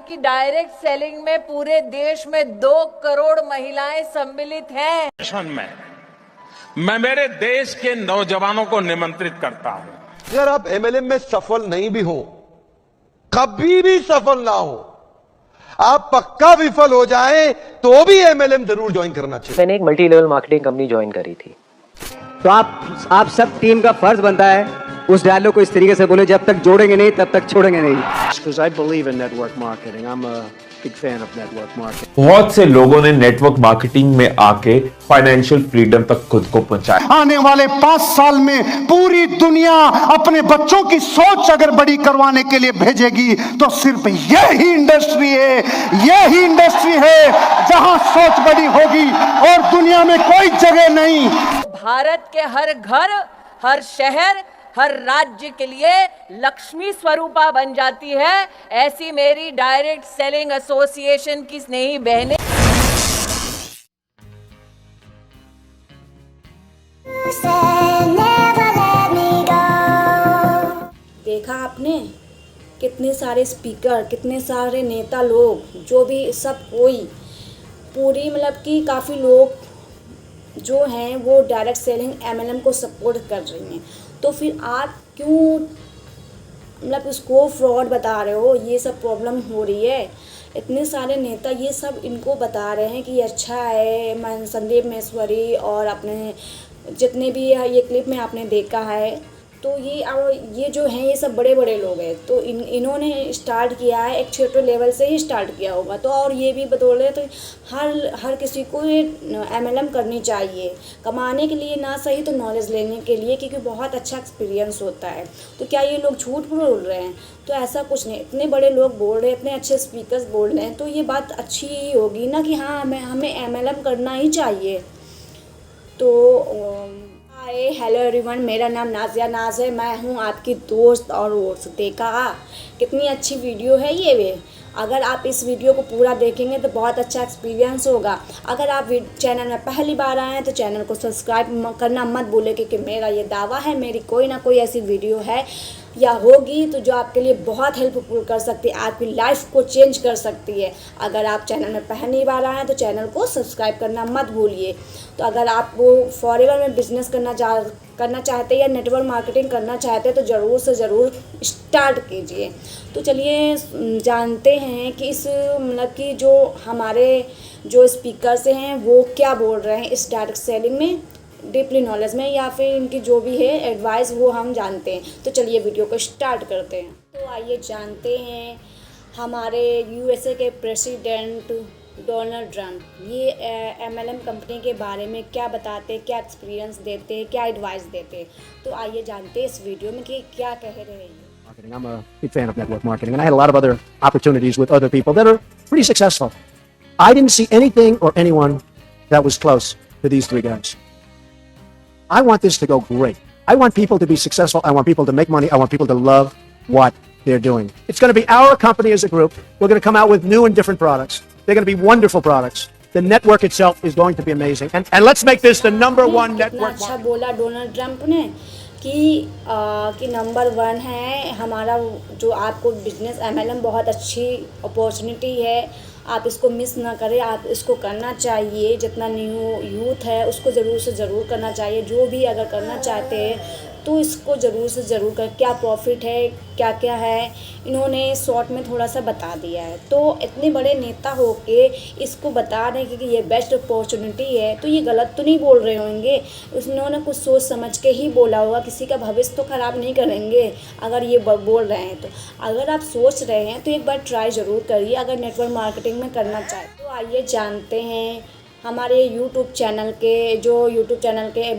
की direct selling में पूरे देश में 2 करोड़ महिलाएं सम्मिलित हैं। सेशन में मैं मेरे देश के नौजवानों को निमंत्रित करता हूं। अगर आप एमएलएम में सफल नहीं भी हो, कभी भी सफल ना हो, आप पक्का विफल हो जाएं तो भी एमएलएम जरूर ज्वाइन करना चाहिए। मैंने एक multi level marketing company join करी थी। तो आप सब टीम का फर्ज बनता है उस डायलॉग को इस तरीके से बोले, जब तक जोड़ेंगे नहीं तब तक छोड़ेंगे नहीं। Because I believe in network marketing. I'm a big fan of network marketing. बहुत से लोगों ने नेटवर्क मार्केटिंग में आके फाइनेंशियल फ्रीडम तक खुद को पहुंचाया। आने वाले 5 साल में पूरी दुनिया अपने बच्चों की सोच अगर बड़ी करवाने के लिए भेजेगी तो सिर्फ यही इंडस्ट्री है जहां सोच बड़ी होगी और दुनिया में कोई जगह नहीं। भारत के हर घर, हर शहर, हर राज्य के लिए लक्ष्मी स्वरूपा बन जाती है। ऐसी मेरी डायरेक्ट सेलिंग एसोसिएशन की स्नेही बहनें। देखा आपने कितने सारे स्पीकर, कितने सारे नेता लोग, जो भी सब कोई पूरी मतलब कि काफ़ी लोग जो हैं वो डायरेक्ट सेलिंग एमएलएम को सपोर्ट कर रही हैं। तो फिर आप क्यों मतलब इसको फ्रॉड बता रहे हो? ये सब प्रॉब्लम हो रही है। इतने सारे नेता ये सब इनको बता रहे हैं कि ये अच्छा है। संदीप महेश्वरी और अपने जितने भी ये क्लिप में आपने देखा है, तो ये जो हैं ये सब बड़े बड़े लोग हैं। तो इन्होंने स्टार्ट किया है, एक छोटे लेवल से ही स्टार्ट किया होगा। तो और ये भी बतौर रहे, तो हर किसी को ये एमएलएम करनी चाहिए, कमाने के लिए ना सही तो नॉलेज लेने के लिए, क्योंकि बहुत अच्छा एक्सपीरियंस होता है। तो क्या ये लोग झूठ बोल रहे हैं? तो ऐसा कुछ नहीं, इतने बड़े लोग बोल रहे हैं, इतने अच्छे स्पीकर्स बोल रहे हैं, तो ये बात अच्छी ही होगी ना कि हाँ हमें एमएलएम करना ही चाहिए। तो हेलो एवरीवन, मेरा नाम नाज़िया नाज है। मैं हूँ आपकी दोस्त और देखा कितनी अच्छी वीडियो है ये वे। अगर आप इस वीडियो को पूरा देखेंगे तो बहुत अच्छा एक्सपीरियंस होगा। अगर आप चैनल में पहली बार आए हैं तो चैनल को सब्सक्राइब करना मत भूलें, क्योंकि मेरा ये दावा है मेरी कोई ना कोई ऐसी वीडियो है या होगी तो जो आपके लिए बहुत हेल्पफुल कर सकती है, आपकी लाइफ को चेंज कर सकती है। अगर आप चैनल में पहली बार आए हैं तो चैनल को सब्सक्राइब करना मत भूलिए। तो अगर आप वो फॉरेवर में बिजनेस करना चाहते हैं या नेटवर्क मार्केटिंग करना चाहते हैं तो ज़रूर से ज़रूर स्टार्ट कीजिए। तो चलिए जानते हैं कि इस मतलब कि जो हमारे जो स्पीकर्स हैं वो क्या बोल रहे हैं इस डायरेक्ट सेलिंग में, डीपली नॉलेज में, या फिर इनकी जो भी है एडवाइस वो हम जानते हैं। तो चलिए वीडियो को स्टार्ट करते हैं। तो आइए जानते हैं हमारे यूएसए के प्रेसिडेंट डोनाल्ड ट्रंप ये एमएलएम कंपनी के बारे में क्या बताते हैं, क्या एक्सपीरियंस देते हैं, क्या एडवाइस देते हैं। तो आइए जानते हैं इस वीडियो में कि क्या कह रहे हैं। I'm a big fan of network marketing, and I had a lot of other opportunities with other people that are pretty successful. I didn't see anything or anyone that was close to these three guys. I want this to go great. I want people to be successful. I want people to make money. I want people to love what they're doing. It's going to be our company as a group. We're going to come out with new and different products. They're going to be wonderful products. The network itself is going to be amazing. And let's make this the number one network. अच्छा बोला Donald Trump ने कि number 1 है हमारा, जो आपको business MLM बहुत अच्छी अपॉर्चुनिटी है, आप इसको मिस ना करें, आप इसको करना चाहिए। जितना न्यू यूथ है उसको ज़रूर से ज़रूर करना चाहिए। जो भी अगर करना चाहते हैं तो इसको ज़रूर से ज़रूर कर, क्या प्रॉफिट है क्या क्या है इन्होंने शॉर्ट में थोड़ा सा बता दिया है। तो इतने बड़े नेता हो के इसको बता रहे हैं कि ये बेस्ट अपॉर्चुनिटी है, तो ये गलत तो नहीं बोल रहे होंगे। उन्होंने कुछ सोच समझ के ही बोला होगा, किसी का भविष्य तो ख़राब नहीं करेंगे अगर ये बोल रहे हैं। तो अगर आप सोच रहे हैं तो एक बार ट्राई ज़रूर करिए अगर नेटवर्क मार्केटिंग में करना चाहें। तो आइए जानते हैं हमारे यूट्यूब चैनल के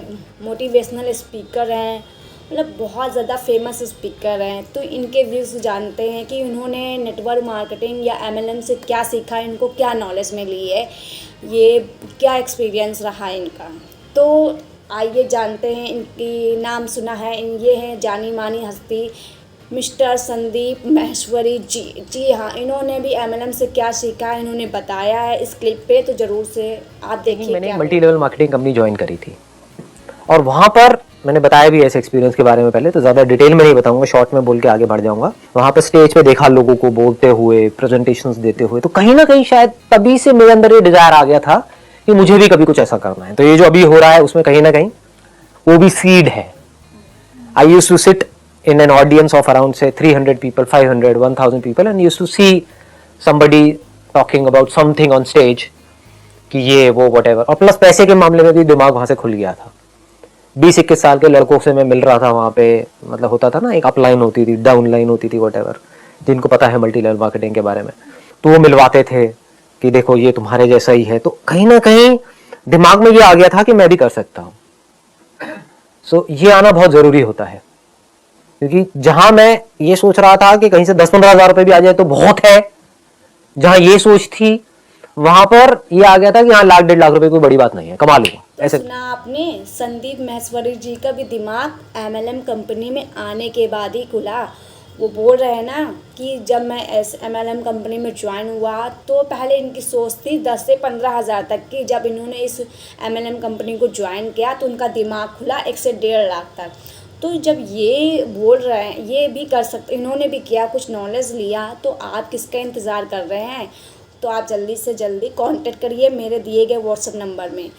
मोटिवेशनल स्पीकर हैं, मतलब बहुत ज़्यादा फेमस स्पीकर हैं। तो इनके व्यूज़ जानते हैं कि उन्होंने नेटवर्क मार्केटिंग या एमएलएम से क्या सीखा है, इनको क्या नॉलेज मिली है, ये क्या एक्सपीरियंस रहा इनका। तो आइए जानते हैं। इनकी नाम सुना है, ये हैं जानी मानी हस्ती मिस्टर संदीप महेश्वरी जी हाँ, इन्होंने भी एमएलएम से क्या सीखा है इन्होंने बताया है इस क्लिप पे, तो ज़रूर से आप देखिए। मैंने एक multi level marketing company join करी थी और वहाँ पर मैंने बताया भी ऐसे एक्सपीरियंस के बारे में पहले, तो ज़्यादा डिटेल में नहीं बताऊंगा, शॉर्ट में बोल के आगे बढ़ जाऊंगा। वहाँ पर स्टेज पे देखा लोगों को बोलते हुए, प्रेजेंटेशंस देते हुए, तो कहीं ना कहीं शायद तभी से मेरे अंदर ये डिजायर आ गया था कि मुझे भी कभी कुछ ऐसा करना है। तो ये जो अभी हो रहा है उसमें कहीं ना कहीं वो भी सीड है। I used to sit in an audience of around say 300 people, 500, 1000 people and used to see somebody talking about something on stage कि ये वो whatever, और प्लस पैसे के मामले में भी दिमाग वहाँ से खुल गया था। 20-21 साल के लड़कों से मैं मिल रहा था वहाँ पे, मतलब होता था ना, एक अप लाइन होती थी, डाउन लाइन होती थी, whatever, जिनको पता है मल्टी लेवल मार्केटिंग के बारे में, तो वो मिलवाते थे कि देखो ये तुम्हारे जैसा ही है। तो कहीं ना कहीं दिमाग में ये आ गया था कि मैं भी कर सकता हूँ। सो ये आना बहुत जरूरी होता है, क्योंकि जहां मैं ये सोच रहा था कि कहीं से 10-15 हज़ार रुपए भी आ जाए तो बहुत है, जहां ये सोच थी वहां पर ये आ गया था कि हाँ 1-1.5 लाख रुपए कोई बड़ी बात नहीं है, कमा लूंगा तो ऐसे। सुना आपने, संदीप महेश्वरी जी का भी दिमाग MLM कंपनी में आने के बाद ही खुला। वो बोल रहे हैं ना कि जब मैं MLM कंपनी में ज्वाइन हुआ तो पहले इनकी सोच थी 10 से 15 हज़ार तक की। जब इन्होंने इस MLM कंपनी को ज्वाइन किया तो उनका दिमाग खुला 1 से 1.5 लाख तक। तो जब ये बोल रहे हैं ये भी कर सकते, इन्होंने भी किया, कुछ नॉलेज लिया, तो आप किसका इंतज़ार कर रहे हैं? तो आप जल्दी से जल्दी कांटेक्ट करिए मेरे दिए गए व्हाट्सएप नंबर में।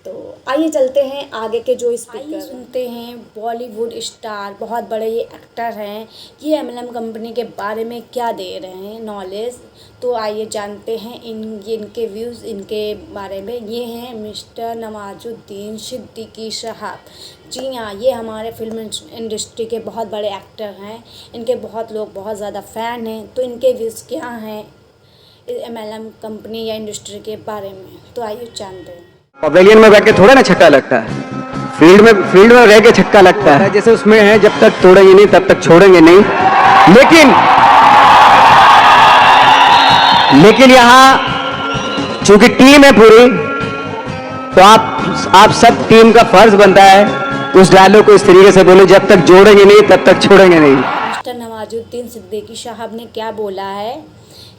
तो आइए चलते हैं आगे के जो स्पीकर सुनते हैं। बॉलीवुड स्टार, बहुत बड़े ये एक्टर हैं, ये MLM कंपनी के बारे में क्या दे रहे हैं नॉलेज। तो आइए जानते हैं इनके व्यूज़ इनके बारे में। ये हैं मिस्टर नवाजुद्दीन सिद्दीकी साहब। जी हाँ, ये हमारे फिल्म इंडस्ट्री के बहुत बड़े एक्टर हैं। इनके बहुत लोग बहुत ज़्यादा फ़ैन हैं। तो इनके व्यूज़ क्या हैं MLM कंपनी या इंडस्ट्री के बारे में, तो आइए जानते हैं। पवेलियन में बैठ के थोड़ा ना छक्का लगता है, फील्ड में रह के छक्का लगता है। जैसे उसमें है, जब तक तोड़ेंगे नहीं तब तक छोड़ेंगे नहीं। लेकिन यहाँ चूंकि टीम है पूरी, तो आप सब टीम का फर्ज बनता है उस डायलॉग को इस तरीके से बोले, जब तक जोड़ेंगे नहीं तब तक छोड़ेंगे नहीं। मिस्टर नवाजुद्दीन सिद्दीकी साहब ने क्या बोला है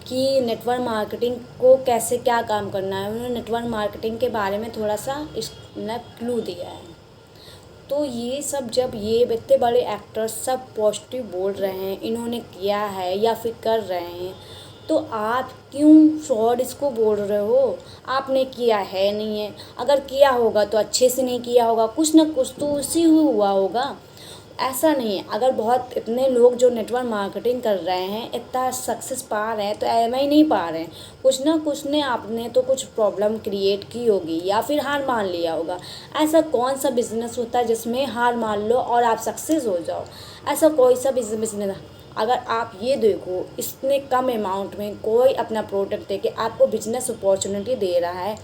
कि नेटवर्क मार्केटिंग को कैसे क्या काम करना है। उन्होंने नेटवर्क मार्केटिंग के बारे में थोड़ा सा क्लू दिया है। तो ये सब जब ये इतने बड़े एक्टर्स सब पॉजिटिव बोल रहे हैं, इन्होंने किया है या फिर कर रहे हैं, तो आप क्यों फ्रॉड इसको बोल रहे हो? आपने किया है नहीं है, अगर किया होगा तो अच्छे से नहीं किया होगा, कुछ ना कुछ तो उसी हुआ होगा। ऐसा नहीं है, अगर बहुत इतने लोग जो नेटवर्क मार्केटिंग कर रहे हैं इतना सक्सेस पा रहे हैं तो एम आई नहीं पा रहे हैं, कुछ ना कुछ ने आपने तो कुछ प्रॉब्लम क्रिएट की होगी या फिर हार मान लिया होगा। ऐसा कौन सा बिजनेस होता है जिसमें हार मान लो और आप सक्सेस हो जाओ? ऐसा कोई सा बिजनेस। अगर आप ये देखो, इतने कम अमाउंट में कोई अपना प्रोडक्ट दे के आपको बिजनेस अपॉर्चुनिटी दे रहा है,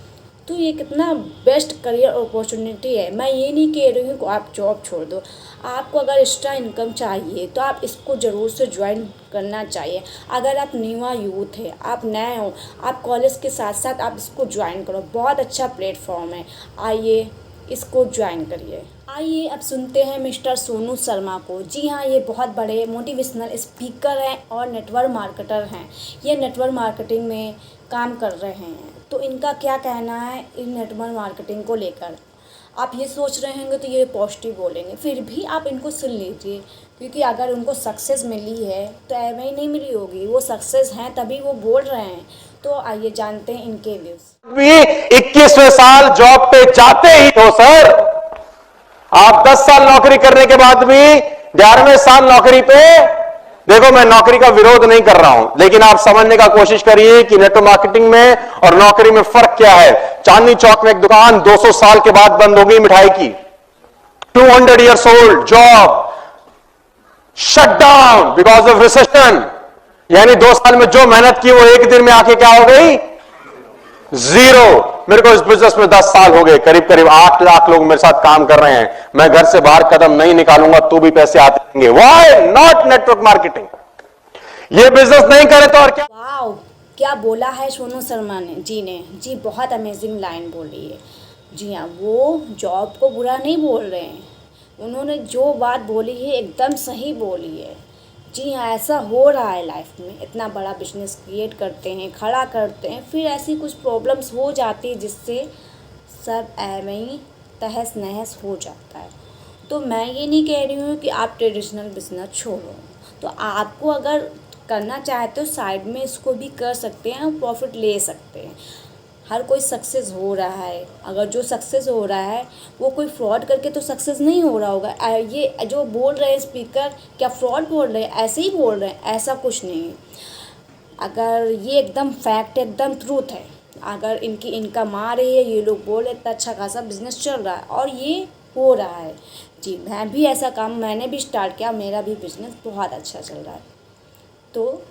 तो ये कितना बेस्ट करियर अपॉर्चुनिटी है। मैं ये नहीं कह रही हूँ कि आप जॉब छोड़ दो, आपको अगर एक्स्ट्रा इनकम चाहिए तो आप इसको ज़रूर से ज्वाइन करना चाहिए। अगर आप न्यूआ यूथ है, आप नए हो, आप कॉलेज के साथ साथ आप इसको ज्वाइन करो, बहुत अच्छा प्लेटफॉर्म है, आइए इसको ज्वाइन करिए। आइए अब सुनते हैं मिस्टर सोनू शर्मा को। जी हाँ, ये बहुत बड़े मोटिवेशनल स्पीकर हैं और नेटवर्क मार्केटर हैं। ये नेटवर्क मार्केटिंग में काम कर रहे हैं, तो इनका क्या कहना है इन नेटवर्क मार्केटिंग को लेकर। आप ये सोच रहे होंगे तो ये पॉजिटिव बोलेंगे, फिर भी आप इनको सुन लीजिए, क्योंकि अगर उनको सक्सेस मिली है तो एम आई नहीं मिली होगी, वो सक्सेस हैं तभी वो बोल रहे हैं। तो आइए जानते हैं इनके व्यूज। भी 21वें साल जॉब पे जाते ही हो सर, आप 10 साल नौकरी करने के बाद भी 11वें साल नौकरी पे, देखो मैं नौकरी का विरोध नहीं कर रहा हूं, लेकिन आप समझने का कोशिश करिए कि नेटवर्क मार्केटिंग में और नौकरी में फर्क क्या है। चांदनी चौक में एक दुकान 200 साल के बाद बंद हो गई मिठाई की, 200 years old job shut down because of recession. यानी 2 साल में जो मेहनत की वो एक दिन में आके क्या हो गई, जीरो। मेरे को इस बिजनेस में 10 साल हो गए, करीब करीब 8 लाख लोग मेरे साथ काम कर रहे हैं। मैं घर से बाहर कदम नहीं निकालूंगा तो भी पैसे आते रहेंगे। Why not network marketing? ये बिजनेस नहीं करे तो और क्या। वाओ, क्या बोला है सोनू शर्मा ने जी, बहुत अमेजिंग लाइन बोली है। जी हाँ, वो जॉब को बुरा नहीं बोल रहे हैं, उन्होंने जो बात बोली है एकदम सही बोली है। जी हाँ, ऐसा हो रहा है लाइफ में, इतना बड़ा बिजनेस क्रिएट करते हैं, खड़ा करते हैं, फिर ऐसी कुछ प्रॉब्लम्स हो जाती है जिससे सब एम आई तहस नहस हो जाता है। तो मैं ये नहीं कह रही हूँ कि आप ट्रेडिशनल बिजनेस छोड़ो, तो आपको अगर करना चाहते हो साइड में इसको भी कर सकते हैं और प्रॉफिट ले सकते हैं। हर कोई सक्सेस हो रहा है, अगर जो सक्सेस हो रहा है वो कोई फ्रॉड करके तो सक्सेस नहीं हो रहा होगा। ये जो बोल रहे हैं स्पीकर, क्या फ्रॉड बोल रहे हैं? ऐसे ही बोल रहे हैं, ऐसा कुछ नहीं है। अगर ये एकदम फैक्ट, एकदम ट्रूथ है, अगर इनकी इनकम आ रही है, ये लोग बोल इतना अच्छा खासा बिजनेस चल रहा है और ये हो रहा है। जी, मैं भी ऐसा काम मैंने भी स्टार्ट किया, मेरा भी बिजनेस बहुत अच्छा चल रहा है। तो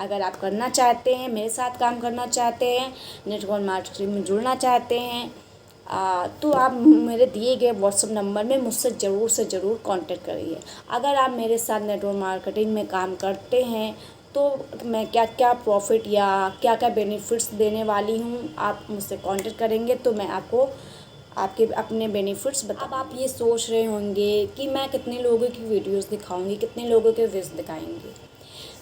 अगर आप करना चाहते हैं, मेरे साथ काम करना चाहते हैं, नेटवर्क मार्केटिंग में जुड़ना चाहते हैं, तो आप मेरे दिए गए व्हाट्सएप नंबर में मुझसे ज़रूर से ज़रूर कांटेक्ट करिए। अगर आप मेरे साथ नेटवर्क मार्केटिंग में काम करते हैं तो मैं क्या क्या प्रॉफिट या क्या क्या बेनिफिट्स देने वाली हूँ, आप मुझसे कांटेक्ट करेंगे तो मैं आपको आपके अपने बेनिफिट्स बता। अब आप ये सोच रहे होंगे कि मैं कितने लोगों की वीडियोस दिखाऊंगी, कितने लोगों के व्यूज़ दिखाएंगे।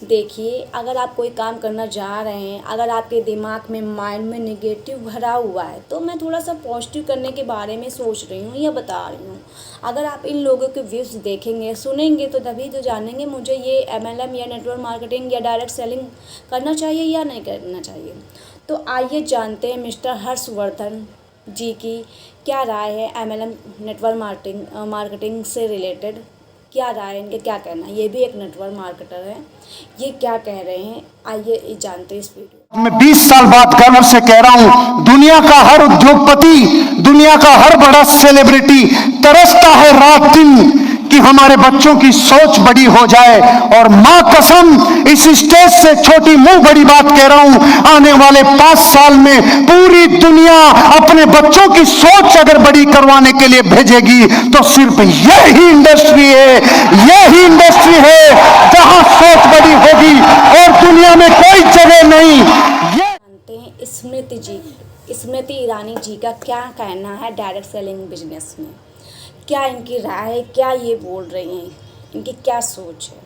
देखिए, अगर आप कोई काम करना जा रहे हैं, अगर आपके दिमाग में, माइंड में नेगेटिव भरा हुआ है, तो मैं थोड़ा सा पॉजिटिव करने के बारे में सोच रही हूँ या बता रही हूँ। अगर आप इन लोगों के व्यूज़ देखेंगे, सुनेंगे, तो तभी तो जानेंगे मुझे ये MLM या नेटवर्क मार्केटिंग या डायरेक्ट सेलिंग करना चाहिए या नहीं करना चाहिए। तो आइए जानते हैं मिस्टर हर्षवर्धन जी की क्या राय है MLM नेटवर्क मार्केटिंग से रिलेटेड। क्या राय है इनके, क्या कहना है। ये भी एक नेटवर्क मार्केटर है, ये क्या कह रहे हैं, आइए जानते हैं इस वीडियो। मैं 20 साल बाद गर्व से कह रहा हूं, दुनिया का हर उद्योगपति, दुनिया का हर बड़ा सेलिब्रिटी तरसता है रात दिन कि हमारे बच्चों की सोच बड़ी हो जाए। और मां कसम, इस स्टेज से छोटी मुंह बड़ी बात कह रहा हूं, आने वाले 5 साल में पूरी दुनिया अपने बच्चों की सोच अगर बड़ी करवाने के लिए भेजेगी तो सिर्फ यही इंडस्ट्री है, यही इंडस्ट्री है जहां सोच बड़ी होगी और दुनिया में कोई जगह नहीं। जानते हैं स्मृति ईरानी जी का क्या कहना है डायरेक्ट सेलिंग बिजनेस में, क्या इनकी राय है, क्या ये बोल रही हैं, इनकी क्या सोच है।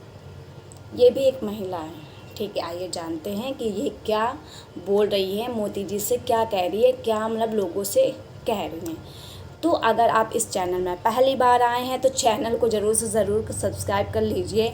ये भी एक महिला है, ठीक है। आइए जानते हैं कि ये क्या बोल रही है, मोदी जी से क्या कह रही है, क्या मतलब लोगों से कह रही हैं। तो अगर आप इस चैनल में पहली बार आए हैं तो चैनल को ज़रूर से ज़रूर सब्सक्राइब कर लीजिए,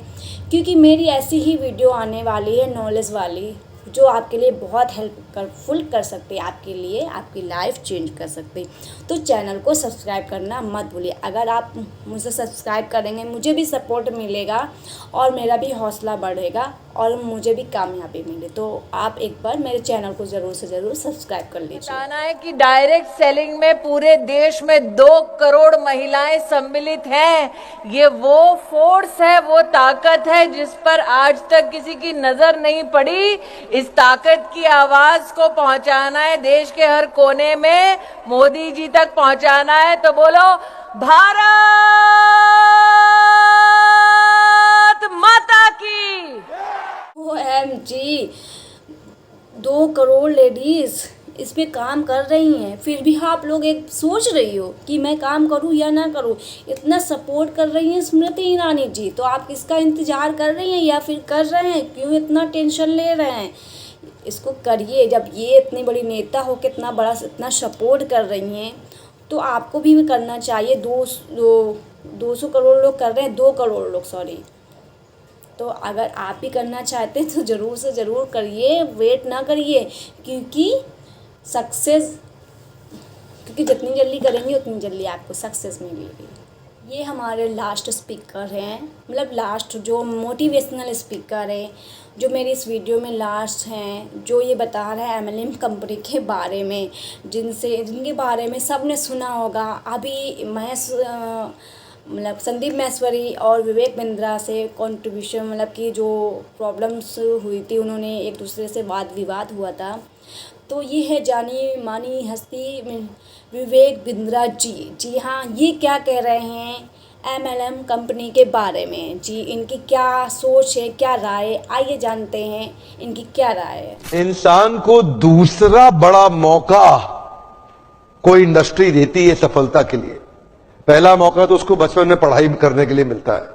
क्योंकि मेरी ऐसी ही वीडियो आने वाली है नॉलेज वाली, जो आपके लिए बहुत हेल्पफुल कर सकती है, आपके लिए आपकी लाइफ चेंज कर सकती। तो चैनल को सब्सक्राइब करना मत भूलिए। अगर आप मुझे सब्सक्राइब करेंगे, मुझे भी सपोर्ट मिलेगा और मेरा भी हौसला बढ़ेगा और मुझे भी कामयाबी मिले। तो आप एक बार मेरे चैनल को ज़रूर से ज़रूर सब्सक्राइब कर लीजिए। बताना है कि डायरेक्ट सेलिंग में पूरे देश में 2 करोड़ महिलाएं सम्मिलित हैं। ये वो फोर्स है, वो ताकत है जिस पर आज तक किसी की नजर नहीं पड़ी। इस ताकत की आवाज को पहुंचाना है देश के हर कोने में, मोदी जी तक पहुंचाना है। तो बोलो भारत माता की। OMG, 2 करोड़ लेडीज इस पे काम कर रही हैं, फिर भी आप लोग एक सोच रही हो कि मैं काम करूं या ना करूं। इतना सपोर्ट कर रही हैं स्मृति ईरानी जी, तो आप किसका इंतज़ार कर रही हैं या फिर कर रहे हैं? क्यों इतना टेंशन ले रहे हैं? इसको करिए। जब ये इतनी बड़ी नेता हो के इतना सपोर्ट कर रही हैं तो आपको भी करना चाहिए। 200 करोड़ लोग कर रहे हैं, 2 करोड़ लोग, सॉरी। तो अगर आप भी करना चाहते हैं तो ज़रूर से ज़रूर करिए, वेट ना करिए, क्योंकि जितनी जल्दी करेंगे उतनी जल्दी आपको सक्सेस मिलेगी। ये हमारे लास्ट स्पीकर हैं, मतलब लास्ट जो मोटिवेशनल स्पीकर है, जो मेरी इस वीडियो में लास्ट हैं, जो ये बता रहे हैं MLM कंपनी के बारे में, जिनके बारे में सब ने सुना होगा। अभी मतलब संदीप महेश्वरी और विवेक बिंद्रा से कंट्रीब्यूशन, मतलब कि जो प्रॉब्लम्स हुई थी, उन्होंने एक दूसरे से वाद विवाद हुआ था। तो ये है जानी मानी हस्ती विवेक बिंद्रा जी। जी हाँ, ये क्या कह रहे हैं MLM कंपनी के बारे में जी, इनकी क्या सोच है, क्या राय है, आइए जानते हैं इनकी क्या राय है। इंसान को दूसरा बड़ा मौका कोई इंडस्ट्री देती है सफलता के लिए। पहला मौका तो उसको बचपन में पढ़ाई करने के लिए मिलता है,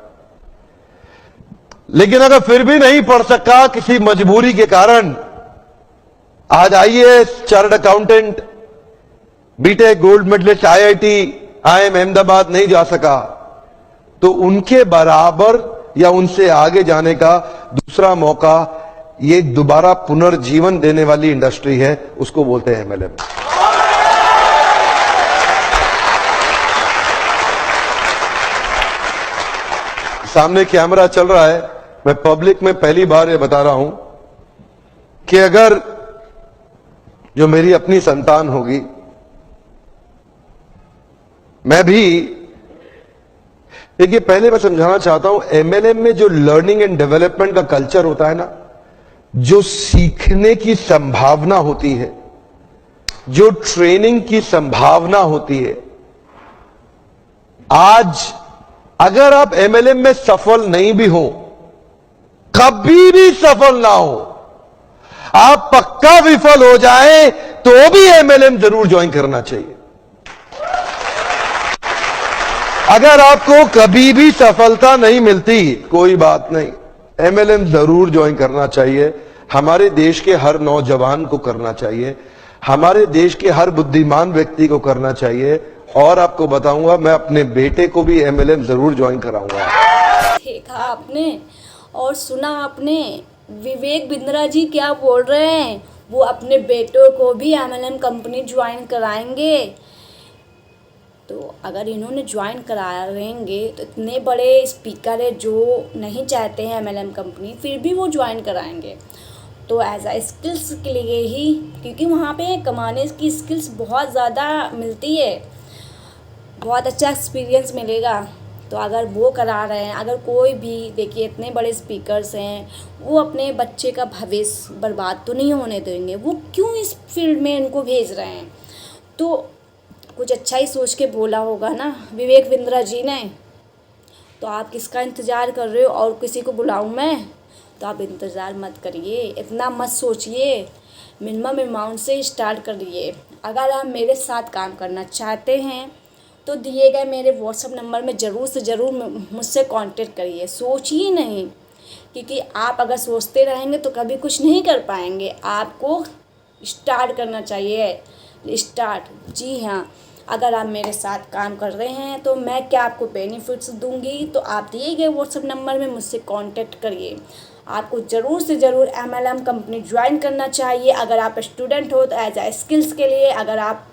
लेकिन अगर फिर भी नहीं पढ़ सका किसी मजबूरी के कारण, आज आइए chartered accountant, BTech gold medalist IIT IIM Ahmedabad नहीं जा सका, तो उनके बराबर या उनसे आगे जाने का दूसरा मौका ये दोबारा पुनर्जीवन देने वाली इंडस्ट्री है, उसको बोलते हैं MLM। सामने कैमरा चल रहा है, मैं पब्लिक में पहली बार ये बता रहा हूं कि अगर जो मेरी अपनी संतान होगी, मैं भी, देखिए पहले मैं समझाना चाहता हूं, MLM में जो लर्निंग एंड डेवलपमेंट का कल्चर होता है ना, जो सीखने की संभावना होती है, जो ट्रेनिंग की संभावना होती है, आज अगर आप MLM में सफल नहीं भी हो, कभी भी सफल ना हो, आप पक्का विफल हो जाए तो भी MLM जरूर ज्वाइन करना चाहिए। अगर आपको कभी भी सफलता नहीं मिलती, कोई बात नहीं, MLM जरूर ज्वाइन करना चाहिए। हमारे देश के हर नौजवान को करना चाहिए, हमारे देश के हर बुद्धिमान व्यक्ति को करना चाहिए। और आपको बताऊंगा, मैं अपने बेटे को भी MLM जरूर ज्वाइन कराऊंगा। देखा आपने और सुना आपने, विवेक बिंद्रा जी क्या बोल रहे हैं, वो अपने बेटों को भी MLM कंपनी ज्वाइन कराएंगे। तो अगर इन्होंने ज्वाइन कराएंगे तो इतने बड़े स्पीकर है जो नहीं चाहते हैं MLM कंपनी, फिर भी वो ज्वाइन कराएंगे। तो एज आ स्किल्स के लिए ही, क्योंकि वहाँ पे कमाने की स्किल्स बहुत ज़्यादा मिलती है, बहुत अच्छा एक्सपीरियंस मिलेगा। तो अगर वो करा रहे हैं, अगर कोई भी, देखिए इतने बड़े स्पीकर्स हैं, वो अपने बच्चे का भविष्य बर्बाद तो नहीं होने देंगे, वो क्यों इस फील्ड में इनको भेज रहे हैं? तो कुछ अच्छा ही सोच के बोला होगा ना विवेक बिंद्रा जी ने। तो आप किसका इंतज़ार कर रहे हो, और किसी को बुलाऊं मैं? तो आप इंतज़ार मत करिए, इतना मत सोचिए, मिनिमम अमाउंट से स्टार्ट करिए। अगर आप मेरे साथ काम करना चाहते हैं तो दिए गए मेरे व्हाट्सएप नंबर में ज़रूर से ज़रूर मुझसे कांटेक्ट करिए। सोचिए नहीं, क्योंकि आप अगर सोचते रहेंगे तो कभी कुछ नहीं कर पाएंगे। आपको स्टार्ट करना चाहिए, स्टार्ट। जी हाँ, अगर आप मेरे साथ काम कर रहे हैं तो मैं क्या आपको बेनिफिट्स दूंगी, तो आप दिए गए व्हाट्सएप नंबर में मुझसे कांटेक्ट करिए। आपको ज़रूर से ज़रूर MLM कंपनी ज्वाइन करना चाहिए। अगर आप स्टूडेंट हो तो एज आ स्किल्स के लिए, अगर आप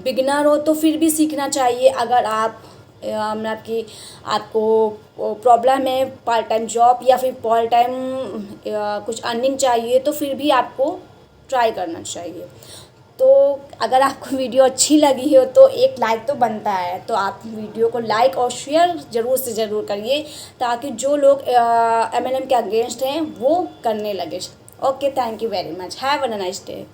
बिगिनर हो तो फिर भी सीखना चाहिए। अगर आप आपको प्रॉब्लम है पार्ट टाइम जॉब या फिर पार्ट टाइम कुछ अर्निंग चाहिए, तो फिर भी आपको ट्राई करना चाहिए। तो अगर आपको वीडियो अच्छी लगी हो तो एक लाइक तो बनता है, तो आप वीडियो को लाइक और शेयर ज़रूर से ज़रूर करिए, ताकि जो लोग MLM के अगेंस्ट हैं वो करने लगे। Okay, thank you very much, have a nice day.